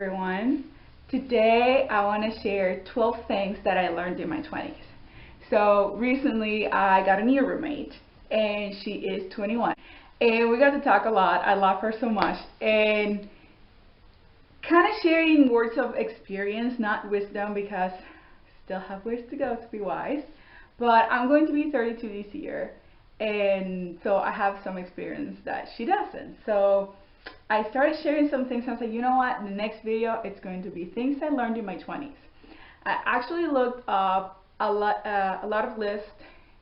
Everyone. Today I want to share 12 things that I learned in my 20s. So recently I got a new roommate and she is 21 and we got to talk a lot. I love her so much and kind of sharing words of experience, not wisdom because I still have ways to go to be wise. But I'm going to be 32 this year and so I have some experience that she doesn't. So I started sharing some things. I was like, you know what? In the next video, it's going to be things I learned in my 20s. I actually looked up a lot of lists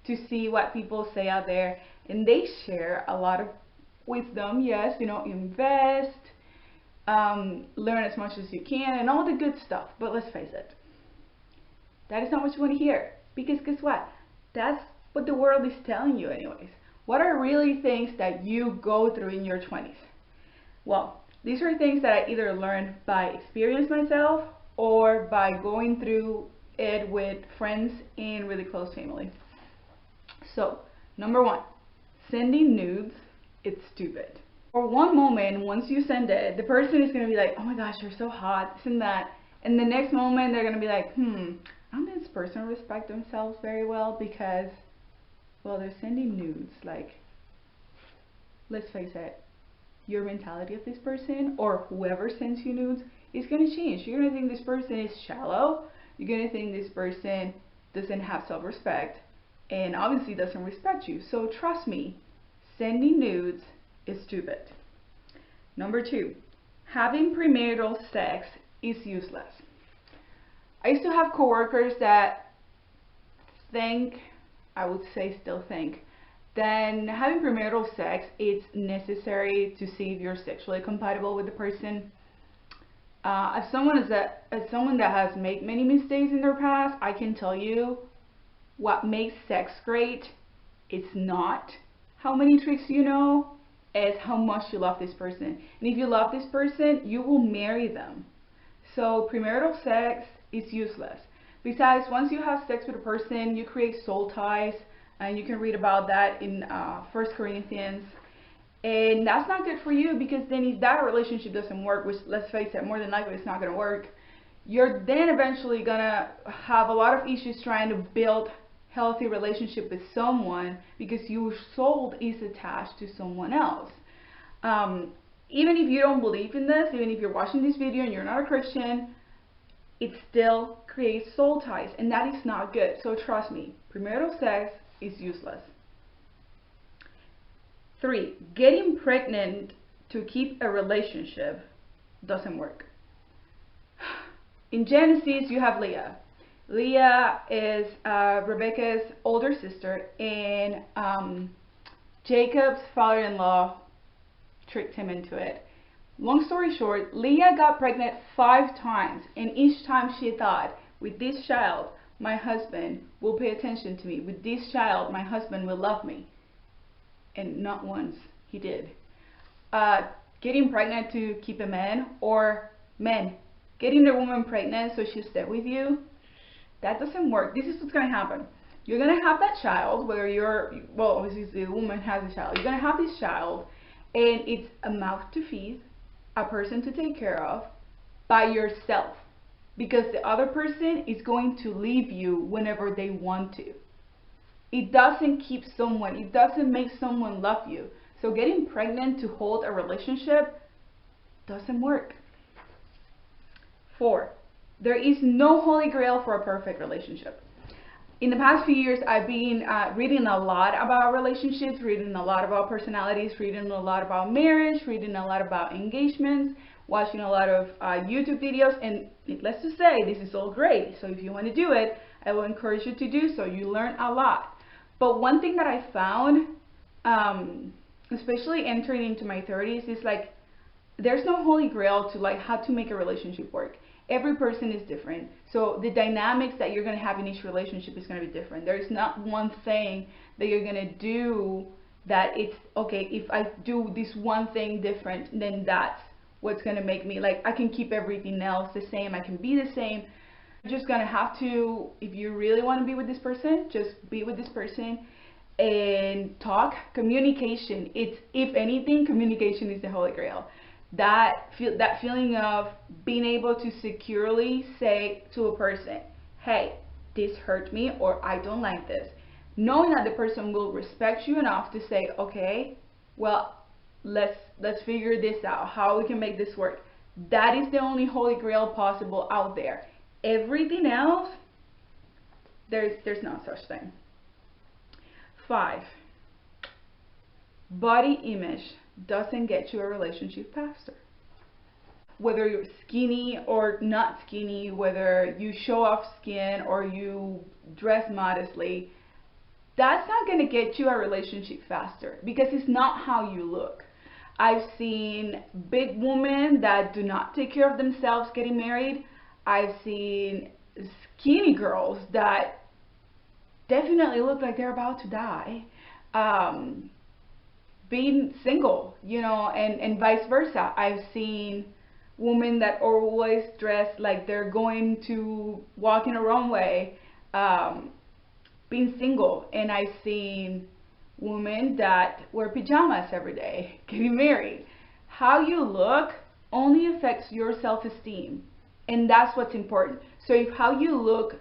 to see what people say out there, and they share a lot of wisdom. Yes, invest, learn as much as you can, and all the good stuff. But let's face it, that is not what you want to hear. Because guess what? That's what the world is telling you, anyways. What are really things that you go through in your 20s? Well, these are things that I either learned by experience myself or by going through it with friends and really close family. So, number one, sending nudes, it's stupid. For one moment, once you send it, the person is going to be like, oh my gosh, you're so hot, this and that. And the next moment, they're going to be like, I don't think this person respect themselves very well because, well, they're sending nudes. Like, let's face it, your mentality of this person or whoever sends you nudes is going to change. You're going to think this person is shallow. You're going to think this person doesn't have self-respect and obviously doesn't respect you. So trust me, sending nudes is stupid. Number two, having premarital sex is useless. I used to have coworkers that think, I would say still think, then having premarital sex is necessary to see if you're sexually compatible with the person. As someone that has made many mistakes in their past, I can tell you what makes sex great. It's not how many tricks you know, it's how much you love this person. And if you love this person, you will marry them. So premarital sex is useless. Besides, once you have sex with a person, you create soul ties. And you can read about that in 1 Corinthians. And that's not good for you because then if that relationship doesn't work, which let's face it, more than likely it's not going to work, you're then eventually going to have a lot of issues trying to build healthy relationship with someone because your soul is attached to someone else. Even if you don't believe in this, even if you're watching this video and you're not a Christian, it still creates soul ties and that is not good. So trust me, premarital sex is useless. 3. Getting pregnant to keep a relationship doesn't work. In Genesis, you have Leah. Leah is Rebecca's older sister, and Jacob's father-in-law tricked him into it. Long story short, Leah got pregnant 5 times, and each time she thought, with this child, my husband will pay attention to me. With this child, my husband will love me. And not once he did. Getting pregnant to keep a man, or men, getting the woman pregnant so she'll stay with you, that doesn't work. This is what's going to happen. You're going to have that child, whether well, obviously the woman has a child. You're going to have this child, and it's a mouth to feed, a person to take care of, by yourself. Because the other person is going to leave you whenever they want to. It doesn't keep someone, it doesn't make someone love you. So getting pregnant to hold a relationship doesn't work. 4. There is no holy grail for a perfect relationship. In the past few years, I've been reading a lot about relationships, reading a lot about personalities, reading a lot about marriage, reading a lot about engagements, watching a lot of YouTube videos, and needless to say, this is all great. So if you want to do it, I will encourage you to do so. You learn a lot. But one thing that I found, especially entering into my 30s, is like there's no holy grail to like how to make a relationship work. Every person is different. So the dynamics that you're going to have in each relationship is going to be different. There's not one thing that you're going to do that it's, okay, if I do this one thing different, then that's what's going to make me, like, I can keep everything else the same. I can be the same. You're just going to have to, if you really want to be with this person, just be with this person and talk. Communication, it's, if anything, communication is the holy grail. That feeling of being able to securely say to a person, hey, this hurt me, or I don't like this. Knowing that the person will respect you enough to say, okay, well, let's figure this out, how we can make this work. That is the only holy grail possible out there. Everything else, there's no such thing. 5. Body image doesn't get you a relationship faster. Whether you're skinny or not skinny, whether you show off skin or you dress modestly, that's not going to get you a relationship faster because it's not how you look. I've seen big women that do not take care of themselves getting married. I've seen skinny girls that definitely look like they're about to die. Being single, and vice versa. I've seen women that always dress like they're going to walk in a runway, being single, and I've seen women that wear pajamas every day getting married. How you look only affects your self-esteem, and that's what's important. So if how you look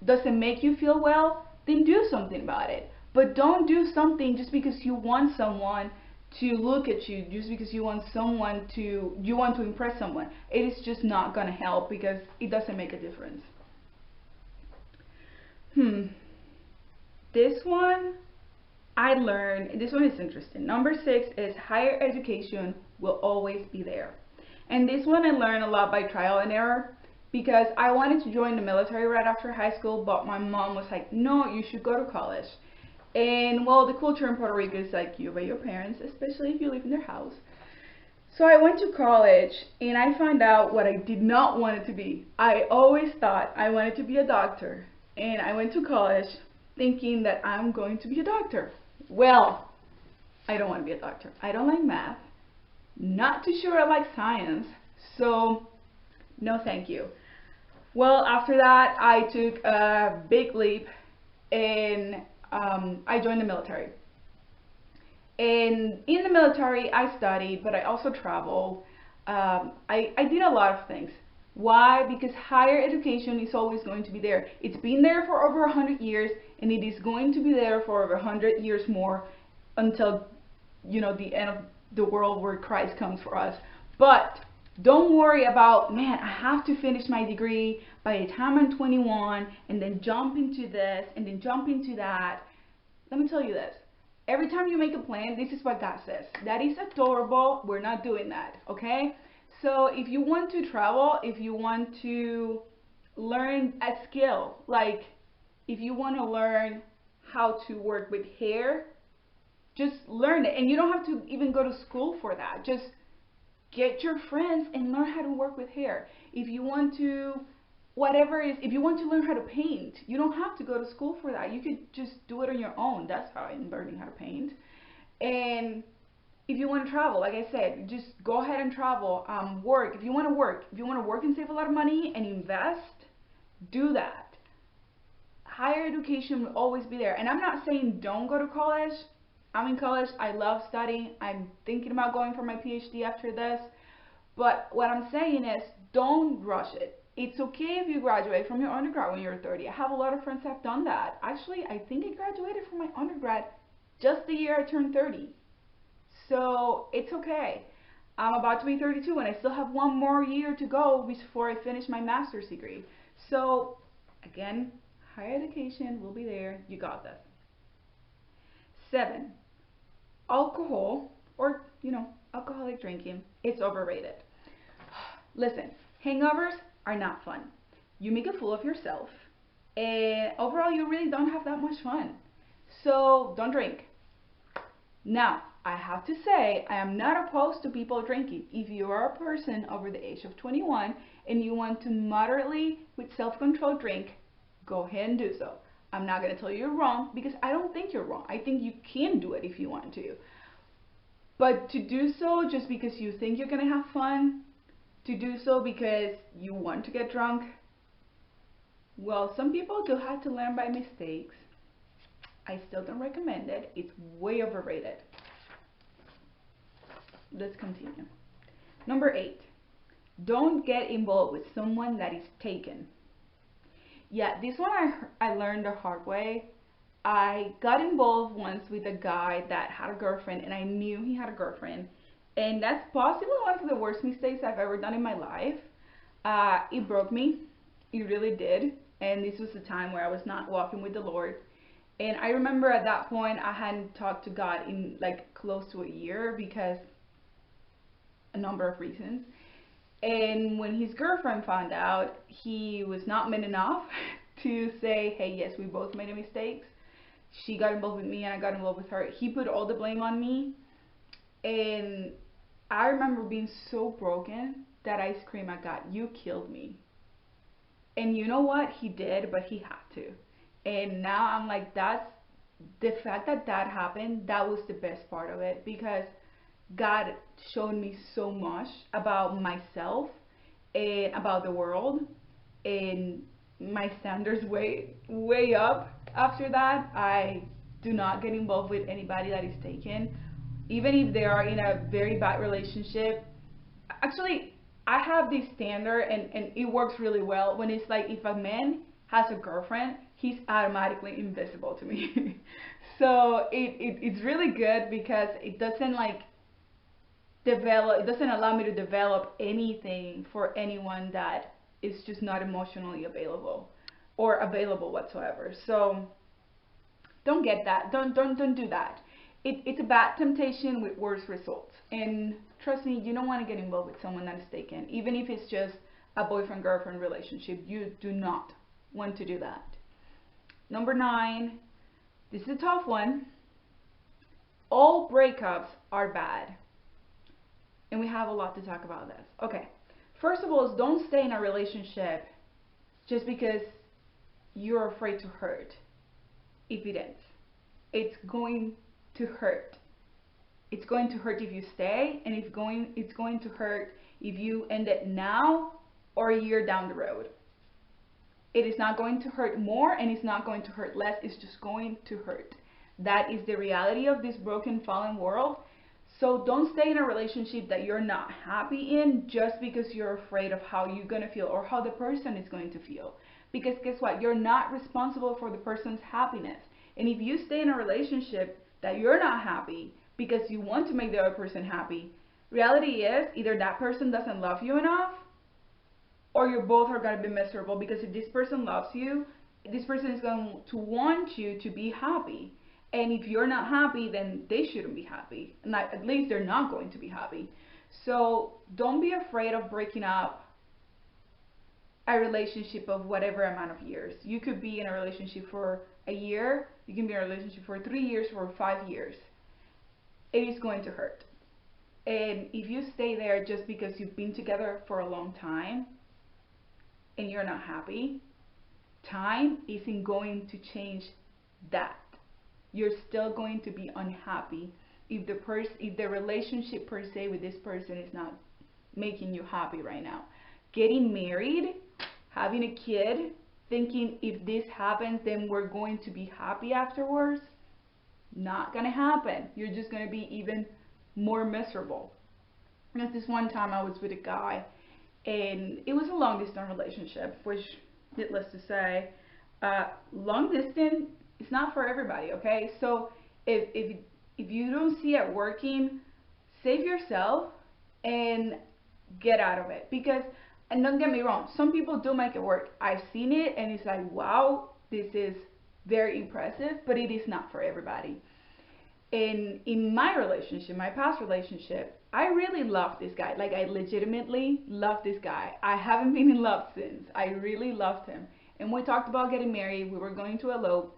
doesn't make you feel well, then do something about it. But don't do something just because you want someone to look at you, just because you want to impress someone. It is just not gonna help because it doesn't make a difference. This one I learned, this one is interesting. Number 6 is higher education will always be there. And this one I learned a lot by trial and error, because I wanted to join the military right after high school, but my mom was like, no, you should go to college. And well, the culture in Puerto Rico is like you obey your parents, especially if you live in their house. So I went to college and I found out what I did not want it to be. I always thought I wanted to be a doctor, and I went to college thinking that I'm going to be a doctor. Well, I don't want to be a doctor. I don't like math. Not too sure I like science. So no thank you. Well, after that I took a big leap and I joined the military. And in the military I studied, but I also traveled. I did a lot of things. Why? Because higher education is always going to be there. It's been there for over 100 years, and it is going to be there for over 100 years more until, the end of the world where Christ comes for us. But don't worry about, man, I have to finish my degree by the time I'm 21 and then jump into this and then jump into that. Let me tell you this. Every time you make a plan, this is what God says. That is adorable. We're not doing that, okay? So if you want to travel, if you want to learn a skill, like if you want to learn how to work with hair, just learn it. And you don't have to even go to school for that. Just get your friends and learn how to work with hair. If you want to, if you want to learn how to paint, you don't have to go to school for that. You could just do it on your own. That's how I'm learning how to paint. And if you want to travel, like I said, just go ahead and travel. Work. If you want to work and save a lot of money and invest, do that. Higher education will always be there. And I'm not saying don't go to college. I'm in college. I love studying. I'm thinking about going for my PhD after this. But what I'm saying is don't rush it. It's okay if you graduate from your undergrad when you're 30. I have a lot of friends that have done that. Actually, I think I graduated from my undergrad just the year I turned 30. So it's okay. I'm about to be 32 and I still have one more year to go before I finish my master's degree. So again, higher education will be there. You got this. 7. Alcohol, or alcoholic drinking, it's overrated. Listen, hangovers are not fun. You make a fool of yourself, and overall you really don't have that much fun. So don't drink. Now, I have to say, I am not opposed to people drinking. If you are a person over the age of 21 and you want to moderately, with self-control, drink, go ahead and do so. I'm not going to tell you you're wrong, because I don't think you're wrong. I think you can do it if you want to. But to do so just because you think you're going to have fun, to do so because you want to get drunk, well, some people do have to learn by mistakes. I still don't recommend it. It's way overrated. Let's continue. Number 8, don't get involved with someone that is taken. Yeah, this one I learned the hard way. I got involved once with a guy that had a girlfriend, and I knew he had a girlfriend. And that's possibly one of the worst mistakes I've ever done in my life. It broke me. It really did. And this was the time where I was not walking with the Lord. And I remember at that point I hadn't talked to God in like close to a year because a number of reasons. And when his girlfriend found out, he was not man enough to say, hey, yes, we both made a mistake. She got involved with me and I got involved with her. He put all the blame on me. And I remember being so broken that I screamed at God, you killed me. And you know what? He did, but he had to. And now I'm like, that's the fact that that happened, that was the best part of it, because God showed me so much about myself and about the world, and my standards way up after that. I do not get involved with anybody that is taken, even if they are in a very bad relationship. Actually, I have this standard, and it works really well when it's like if a man has a girlfriend, he's automatically invisible to me. So it's really good because it doesn't like develop, it doesn't allow me to develop anything for anyone that is just not emotionally available or available whatsoever. So don't get that. Don't do that. It's a bad temptation with worse results. And trust me, you don't want to get involved with someone that is taken, even if it's just a boyfriend-girlfriend relationship. You do not want to do that. Number 9, this is a tough one. All breakups are bad. And we have a lot to talk about this. Okay. First of all, don't stay in a relationship just because you're afraid to hurt. If it ends, it's going to hurt. It's going to hurt if you stay, and it's going to hurt if you end it now or a year down the road. It is not going to hurt more, and it's not going to hurt less. It's just going to hurt. That is the reality of this broken, fallen world. So don't stay in a relationship that you're not happy in just because you're afraid of how you're going to feel or how the person is going to feel. Because guess what? You're not responsible for the person's happiness. And if you stay in a relationship that you're not happy because you want to make the other person happy, reality is either that person doesn't love you enough, or you both are going to be miserable, because if this person loves you, this person is going to want you to be happy. And if you're not happy, then they shouldn't be happy. And at least they're not going to be happy. So don't be afraid of breaking up a relationship of whatever amount of years. You could be in a relationship for a year. You can be in a relationship for 3 years, for 5 years. It is going to hurt. And if you stay there just because you've been together for a long time and you're not happy, time isn't going to change that. You're still going to be unhappy if the relationship per se with this person is not making you happy right now. Getting married, having a kid, thinking if this happens then we're going to be happy afterwards, not gonna happen. You're just gonna be even more miserable. There's this one time I was with a guy, and it was a long distance relationship, which, needless to say, long distance is not for everybody. Okay, so if you don't see it working, save yourself and get out of it. Because, and don't get me wrong, some people do make it work. I've seen it and it's like, wow, this is very impressive, but it is not for everybody. And in my relationship, my past relationship, I really loved this guy. Like, I legitimately loved this guy. I haven't been in love since. I really loved him. And we talked about getting married. We were going to elope.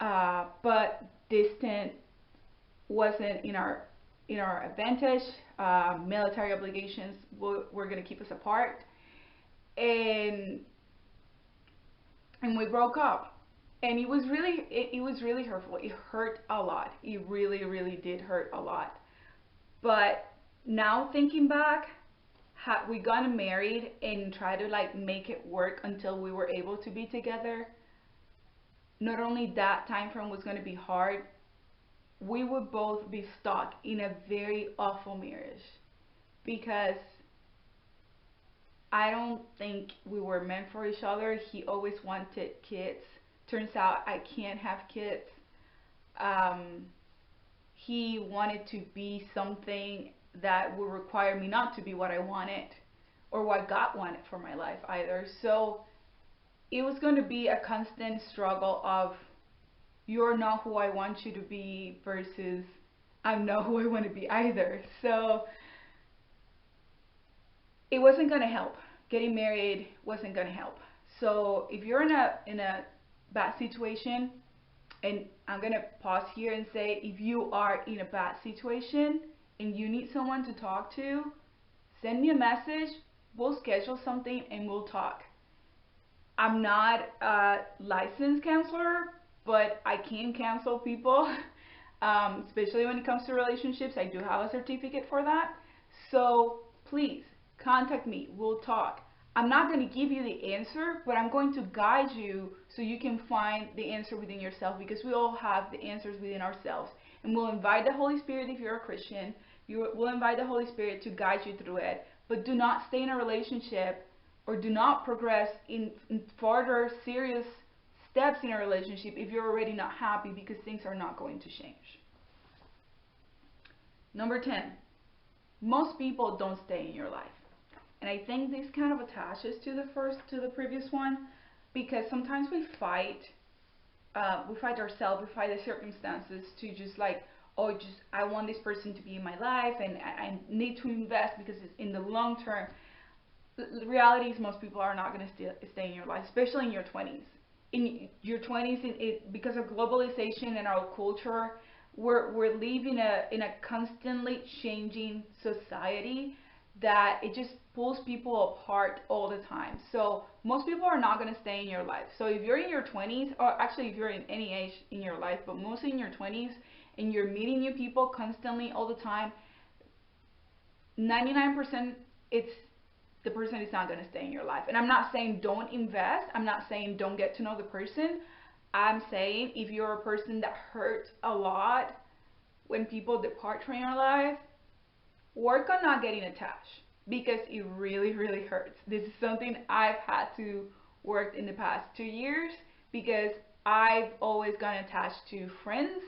But distance wasn't in our advantage. Military obligations were going to keep us apart. And we broke up. And it was really hurtful. It hurt a lot. It really did hurt a lot. But now thinking back, had we gotten married and tried to like make it work until we were able to be together, not only that time frame was going to be hard, we would both be stuck in a very awful marriage. because I don't think we were meant for each other. He always wanted kids. Turns out I can't have kids. Um, he wanted to be something that would require me not to be what I wanted or what God wanted for my life either. So it was going to be a constant struggle of you're not who I want you to be versus I'm not who I want to be either. So it wasn't going to help. Getting married wasn't going to help. So if you're in a bad situation, and I'm going to pause here and say if you are in a bad situation and you need someone to talk to, send me a message. We'll schedule something and we'll talk. I'm not a licensed counselor, but I can counsel people, especially when it comes to relationships. I do have a certificate for that. So please contact me. We'll talk. I'm not going to give you the answer, but I'm going to guide you so you can find the answer within yourself, because we all have the answers within ourselves. And we'll invite the Holy Spirit, if you're a Christian, we'll invite the Holy Spirit to guide you through it. But do not stay in a relationship or do not progress in further serious steps in a relationship if you're already not happy, because things are not going to change. Number 10, most people don't stay in your life. And I think this kind of attaches to the previous one, because sometimes we fight ourselves, we fight the circumstances to just like, oh, just I want this person to be in my life, and I need to invest because it's in the long term. The reality is most people are not going to stay in your life, especially in your 20s. In your 20s, because of globalization and our culture, we're living in a constantly changing society that it just pulls people apart all the time. So most people are not going to stay in your life. So if you're in your 20s, or actually if you're in any age in your life, but mostly in your 20s, and you're meeting new people constantly all the time, 99% the person is not going to stay in your life. And I'm not saying don't invest. I'm not saying don't get to know the person. I'm saying if you're a person that hurts a lot when people depart from your life, work on not getting attached, because it really, really hurts. This is something I've had to work in the past 2 years, because I've always gotten attached to friends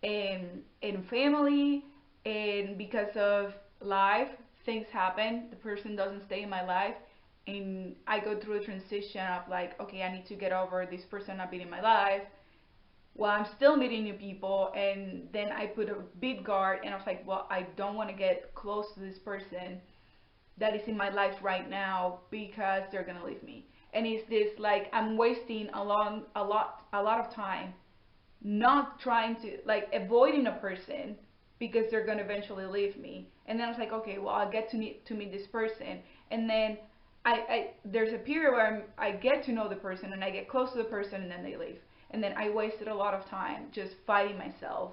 and family, and because of life, things happen. The person doesn't stay in my life, and I go through a transition of like, okay, I need to get over this person not being in my life while I'm still meeting new people. And then I put a big guard, and I was like, well, I don't want to get close to this person that is in my life right now, because they're gonna leave me. And it's this like I'm wasting a lot of time not trying to, like, avoiding a person because they're gonna eventually leave me. And then I was like, okay, well, I'll get to meet this person, and then I there's a period where I get to know the person and I get close to the person, and then they leave. And then I wasted a lot of time just fighting myself,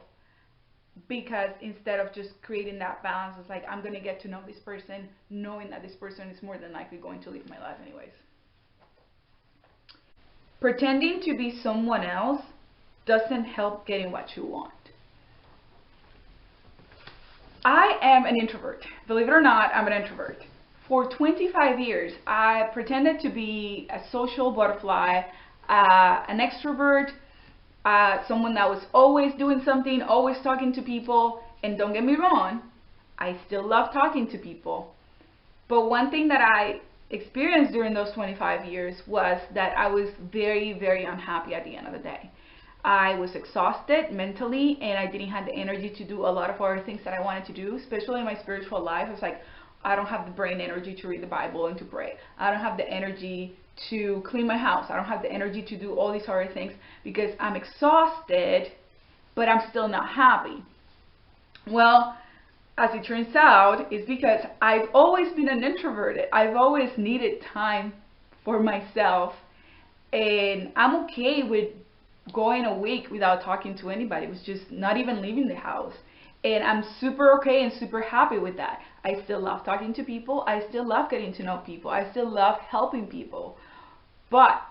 because instead of just creating that balance, it's like I'm going to get to know this person knowing that this person is more than likely going to leave my life anyways. Pretending to be someone else doesn't help getting what you want. I am an introvert. Believe it or not, I'm an introvert. For 25 years, I pretended to be a social butterfly, an extrovert, someone that was always doing something, always talking to people. And don't get me wrong, I still love talking to people. But one thing that I experienced during those 25 years was that I was very, very unhappy at the end of the day. I was exhausted mentally, and I didn't have the energy to do a lot of other things that I wanted to do, especially in my spiritual life. I was like, I don't have the brain energy to read the Bible and to pray. I don't have the energy to clean my house. I don't have the energy to do all these other things because I'm exhausted, but I'm still not happy. Well, as it turns out, it's because I've always been an introverted. I've always needed time for myself, and I'm okay with going a week without talking to anybody. It was just not even leaving the house. And I'm super okay and super happy with that. I still love talking to people. I still love getting to know people. I still love helping people. But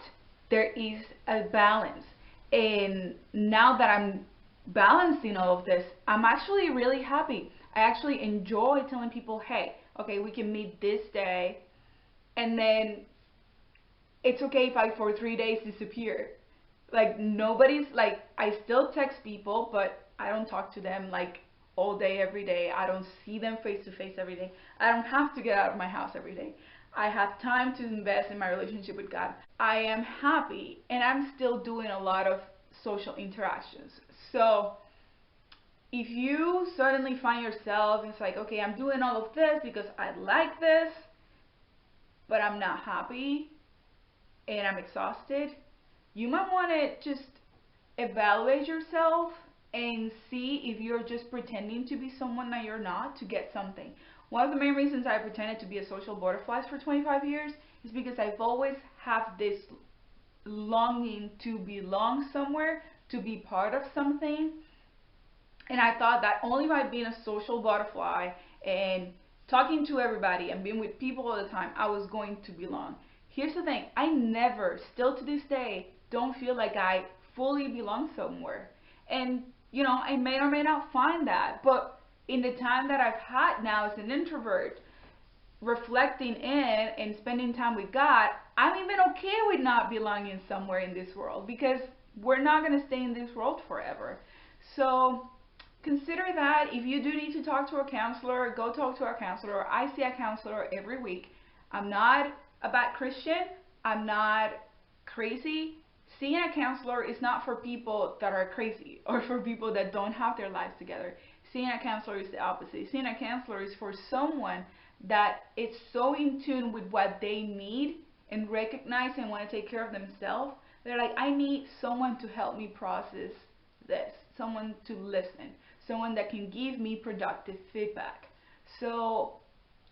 there is a balance. And now that I'm balancing all of this, I'm actually really happy. I actually enjoy telling people, hey, okay, we can meet this day, and then it's okay if I for 3 days disappear. Like nobody's like, I still text people, but I don't talk to them like all day every day. I don't see them face to face every day. I don't have to get out of my house every day. I have time to invest in my relationship with God. I am happy and I'm still doing a lot of social interactions. So if you suddenly find yourself, it's like, okay, I'm doing all of this because I like this, but I'm not happy and I'm exhausted, you might want to just evaluate yourself and see if you're just pretending to be someone that you're not to get something. One of the main reasons I pretended to be a social butterfly for 25 years is because I've always had this longing to belong somewhere, to be part of something. And I thought that only by being a social butterfly and talking to everybody and being with people all the time, I was going to belong. Here's the thing, I never, still to this day, don't feel like I fully belong somewhere. And, you know, I may or may not find that, but in the time that I've had now as an introvert, reflecting in and spending time with God, I'm even okay with not belonging somewhere in this world because we're not going to stay in this world forever. So consider that. If you do need to talk to a counselor, go talk to a counselor. I see a counselor every week. I'm not a bad Christian. I'm not crazy. Seeing a counselor is not for people that are crazy or for people that don't have their lives together. Seeing a counselor is the opposite. Seeing a counselor is for someone that is so in tune with what they need and recognize and want to take care of themselves. They're like, I need someone to help me process this, someone to listen, someone that can give me productive feedback. So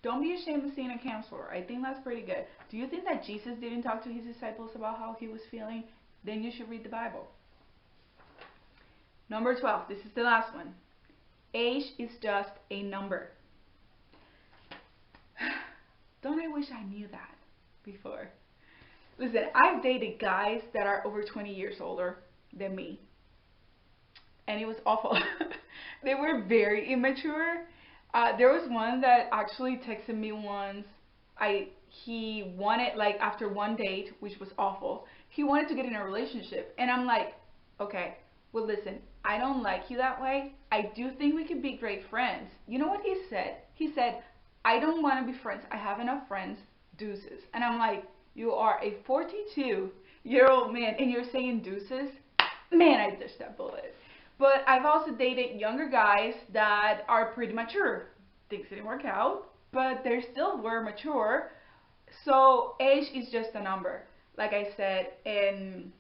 don't be ashamed of seeing a counselor. I think that's pretty good. Do you think that Jesus didn't talk to his disciples about how he was feeling? Then you should read the Bible. Number 12. This is the last one. Age is just a number. Don't I wish I knew that before? Listen, I've dated guys that are over 20 years older than me. And it was awful. They were very immature. There was one that actually texted me once. He wanted, like, after one date, which was awful, he wanted to get in a relationship. And I'm like, okay, well, listen, I don't like you that way. I do think we could be great friends. You know what he said? He said, I don't want to be friends. I have enough friends. Deuces. And I'm like, you are a 42-year-old man and you're saying deuces? Man, I dodged that bullet. But I've also dated younger guys that are pretty mature. Things didn't work out, but they still were mature. So age is just a number, like I said, and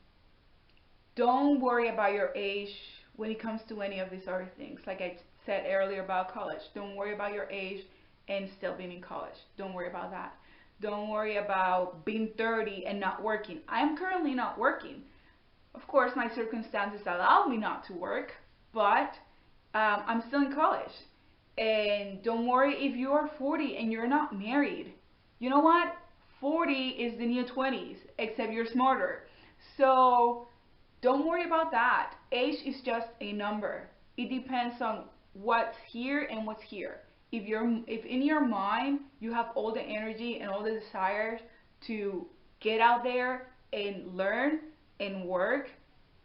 don't worry about your age when it comes to any of these other things. Like I said earlier about college, don't worry about your age and still being in college. Don't worry about that. Don't worry about being 30 and not working. I am currently not working. Of course, my circumstances allow me not to work, but I'm still in college. And don't worry if you are 40 and you're not married. You know what? 40 is the new 20s, except you're smarter. So don't worry about that. Age is just a number. It depends on what's here and what's here. If in your mind you have all the energy and all the desires to get out there and learn and work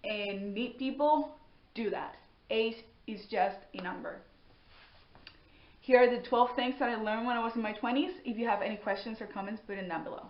and meet people, do that. Age is just a number. Here are the 12 things that I learned when I was in my 20s. If you have any questions or comments, put them down below.